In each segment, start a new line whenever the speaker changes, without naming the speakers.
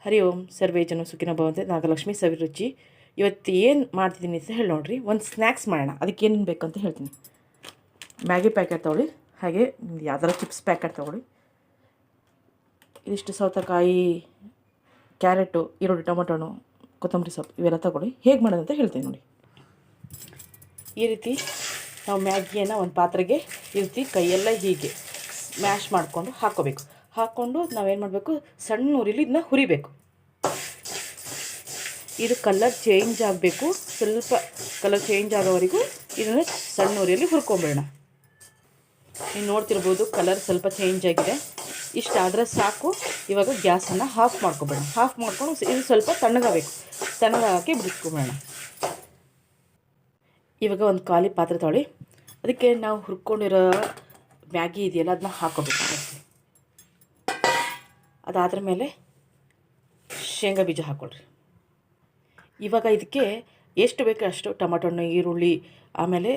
ಹರಿ ಓಂ ಸರ್ವೇ ಜನ ಸುಖಿನೋ ಭವಂತು. ನಾಗಲಕ್ಷ್ಮಿ ಸವಿರುಚಿ. ಇವತ್ತು ಏನು ಮಾಡ್ತಿದ್ದೀನಿ ಅಂತ ಹೇಳಿ ನೋಡಿರಿ. ಒಂದು ಸ್ನ್ಯಾಕ್ಸ್ ಮಾಡೋಣ. ಅದಕ್ಕೆ ಏನೇನು ಬೇಕಂತ ಹೇಳ್ತೀನಿ. ಮ್ಯಾಗಿ ಪ್ಯಾಕೆಟ್ ತೊಗೊಳ್ಳಿ, ಹಾಗೆ ಯಾವ್ದಾರ ಚಿಪ್ಸ್ ಪ್ಯಾಕೆಟ್ ತೊಗೊಳ್ಳಿ, ಇದಿಷ್ಟು ಸೌತೆಕಾಯಿ, ಕ್ಯಾರೆಟು, ಈರುಳ್ಳಿ, ಟೊಮೊಟೊನು, ಕೊತ್ತಂಬರಿ ಸೊಪ್ಪು ಇವೆಲ್ಲ ತೊಗೊಳ್ಳಿ. ಹೇಗೆ ಮಾಡೋದಂತ ಹೇಳ್ತೀನಿ ನೋಡಿ. ಈ ರೀತಿ ನಾವು ಮ್ಯಾಗಿಯನ್ನು ಒಂದು ಪಾತ್ರೆಗೆ ಈ ರೀತಿ ಕೈಯೆಲ್ಲ ಹೀಗೆ ಮ್ಯಾಶ್ ಮಾಡಿಕೊಂಡು ಹಾಕ್ಕೋಬೇಕು. ಹಾಕ್ಕೊಂಡು ನಾವೇನು ಮಾಡಬೇಕು, ಸಣ್ಣ ಉರಿಲಿ ಇದನ್ನ ಹುರಿಬೇಕು. ಇದು ಕಲರ್ ಚೇಂಜ್ ಆಗಬೇಕು. ಸ್ವಲ್ಪ ಕಲರ್ ಚೇಂಜ್ ಆಗೋವರೆಗೂ ಇದನ್ನು ಸಣ್ಣ ಉರಿಯಲ್ಲಿ ಹುರ್ಕೊಂಬೇಡ. ನೀವು ನೋಡ್ತಿರ್ಬೋದು ಕಲರ್ ಸ್ವಲ್ಪ ಚೇಂಜ್ ಆಗಿದೆ. ಇಷ್ಟಾದರೆ ಸಾಕು. ಇವಾಗ ಗ್ಯಾಸನ್ನು ಆಫ್ ಮಾಡ್ಕೊಬೇಡ. ಆಫ್ ಮಾಡ್ಕೊಂಡು ಇದು ಸ್ವಲ್ಪ ತಣ್ಣಗಾಗಬೇಕು. ತಣ್ಣಗಾಕಿ ಬಿಡಿಸ್ಕೊಬೇಡ. ಇವಾಗ ಒಂದು ಖಾಲಿ ಪಾತ್ರೆ ತೊಗೊಳ್ಳಿ. ಅದಕ್ಕೆ ನಾವು ಹುರ್ಕೊಂಡಿರೋ ಮ್ಯಾಗಿ ಇದೆಯಲ್ಲ ಅದನ್ನ ಹಾಕ್ಕೋಬೇಕು. ಅದಾದ್ರ ಮೇಲೆ ಶೇಂಗಾ ಬೀಜ ಹಾಕ್ಕೊಳ್ರಿ. ಇವಾಗ ಇದಕ್ಕೆ ಎಷ್ಟು ಬೇಕೋ ಅಷ್ಟು ಟೊಮೊಟೊ ಹಣ್ಣು, ಈರುಳ್ಳಿ, ಆಮೇಲೆ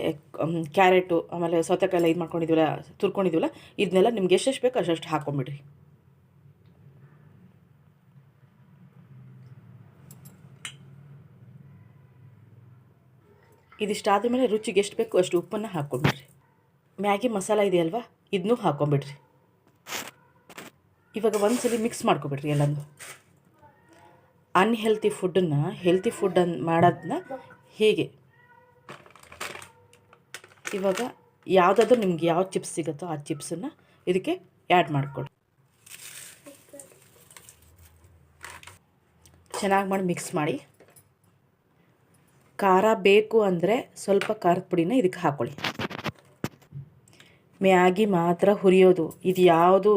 ಕ್ಯಾರೆಟು, ಆಮೇಲೆ ಸೌತೆಕಾಯಿ ಇದು ಮಾಡ್ಕೊಂಡಿದ್ದೀವಲ್ಲ, ತುರ್ಕೊಂಡಿದ್ದೀವಲ್ಲ, ಇದನ್ನೆಲ್ಲ ನಿಮ್ಗೆ ಎಷ್ಟೆಷ್ಟು ಬೇಕೋ ಅಷ್ಟು ಹಾಕ್ಕೊಂಬಿಡ್ರಿ. ಇದಿಷ್ಟಾದ ಮೇಲೆ ರುಚಿಗೆ ಎಷ್ಟು ಬೇಕು ಅಷ್ಟು ಉಪ್ಪನ್ನು ಹಾಕ್ಕೊಂಬಿಡ್ರಿ. ಮ್ಯಾಗಿ ಮಸಾಲ ಇದೆಯಲ್ವ, ಇದನ್ನೂ ಹಾಕ್ಕೊಂಬಿಡ್ರಿ. ಇವಾಗ ಒಂದ್ಸಲ ಮಿಕ್ಸ್ ಮಾಡ್ಕೊಬಿಡ್ರಿ ಎಲ್ಲನೂ. ಅನ್ಹೆಲ್ತಿ ಫುಡ್ಡನ್ನು ಹೆಲ್ತಿ ಫುಡ್ ಮಾಡೋದನ್ನ ಹೀಗೆ ಇವಾಗ ಯಾವುದಾದ್ರೂ ನಿಮ್ಗೆ ಯಾವ ಚಿಪ್ಸ್ ಸಿಗುತ್ತೋ ಆ ಚಿಪ್ಸನ್ನು ಇದಕ್ಕೆ ಆ್ಯಡ್ ಮಾಡ್ಕೊಳ್ಳಿ. ಚೆನ್ನಾಗಿ ಮಾಡಿ ಮಿಕ್ಸ್ ಮಾಡಿ. ಖಾರ ಬೇಕು ಅಂದರೆ ಸ್ವಲ್ಪ ಖಾರದ ಪುಡಿನ ಇದಕ್ಕೆ ಹಾಕ್ಕೊಳ್ಳಿ. ಮ್ಯಾಗಿ ಮಾತ್ರ ಹುರಿಯೋದು. ಇದು ಯಾವುದು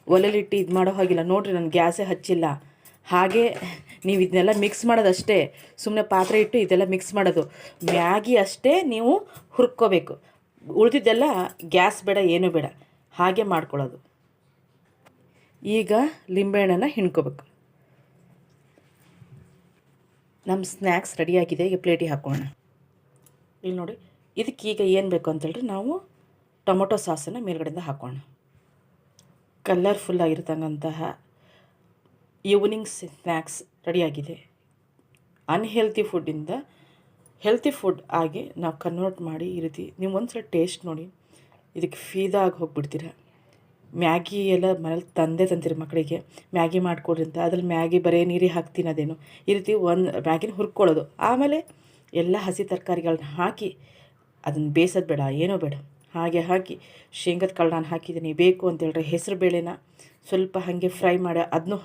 ಒಲೆಲಿಟ್ಟು ಇದು ಮಾಡೋ ಹಾಗಿಲ್ಲ. ನೋಡಿರಿ, ನಾನು ಗ್ಯಾಸೇ ಹಚ್ಚಿಲ್ಲ. ಹಾಗೆ ನೀವು ಇದನ್ನೆಲ್ಲ ಮಿಕ್ಸ್ ಮಾಡೋದಷ್ಟೇ. ಸುಮ್ಮನೆ ಪಾತ್ರೆ ಇಟ್ಟು ಇದೆಲ್ಲ ಮಿಕ್ಸ್ ಮಾಡೋದು. ಮ್ಯಾಗಿ ಅಷ್ಟೇ ನೀವು ಹುರ್ಕೋಬೇಕು. ಉಳಿದಿದ್ದೆಲ್ಲ ಗ್ಯಾಸ್ ಬೇಡ, ಏನೂ ಬೇಡ, ಹಾಗೆ ಮಾಡ್ಕೊಳ್ಳೋದು. ಈಗ ಲಿಂಬೆಹಣ್ಣನ್ನು ಹಿಂಡ್ಕೋಬೇಕು. ನಮ್ಮ ಸ್ನ್ಯಾಕ್ಸ್ ರೆಡಿಯಾಗಿದೆ. ಈಗ ಪ್ಲೇಟಿಗೆ ಹಾಕೋಣ. ಇಲ್ಲಿ ನೋಡಿ, ಇದಕ್ಕೀಗ ಏನು ಬೇಕು ಅಂತೇಳ್ರಿ, ನಾವು ಟೊಮೊಟೊ ಸಾಸನ್ನು ಮೇಲ್ಗಡೆಯಿಂದ ಹಾಕೋಣ. ಕಲರ್ಫುಲ್ಲಾಗಿರ್ತಕ್ಕಂತಹ ಈವ್ನಿಂಗ್ ಸ್ನ್ಯಾಕ್ಸ್ ರೆಡಿಯಾಗಿದೆ. ಅನ್ಹೆಲ್ತಿ ಫುಡ್ಡಿಂದ ಹೆಲ್ತಿ ಫುಡ್ ಆಗಿ ನಾವು ಕನ್ವರ್ಟ್ ಮಾಡಿ ಈ ರೀತಿ ನೀವು ಒಂದ್ಸಲ ಟೇಸ್ಟ್ ನೋಡಿ. ಇದಕ್ಕೆ ಫೀದಾ ಆಗಿ ಹೋಗಿಬಿಡ್ತೀರ. ಮ್ಯಾಗಿ ಎಲ್ಲ ಮನೇಲಿ ತಂದಿರಿ ಮಕ್ಕಳಿಗೆ, ಮ್ಯಾಗಿ ಮಾಡಿಕೊಡ್ರಿ ಅಂತ. ಅದ್ರಲ್ಲಿ ಮ್ಯಾಗಿ ಬರೀ ನೀರಿಗೆ ಹಾಕ್ತೀನಿ ಅದೇನು. ಈ ರೀತಿ ಒಂದು ಮ್ಯಾಗಿನ ಹುರ್ಕೊಳ್ಳೋದು. ಆಮೇಲೆ ಎಲ್ಲ ಹಸಿ ತರಕಾರಿಗಳನ್ನ ಹಾಕಿ ಅದನ್ನು ಬೇಯಿಸೋದು ಬೇಡ, ಏನೂ ಬೇಡ, ಹಾಗೆ ಹಾಕಿ ಶೇಂಗದ ಕಾಳು ನಾನು ಹಾಕಿದ್ದೀನಿ. ಬೇಕು ಅಂತೇಳ್ರೆ ಹೆಸರು ಬೇಳೆನ ಸ್ವಲ್ಪ ಹಾಗೆ ಫ್ರೈ ಮಾಡಿ ಅದನ್ನೂ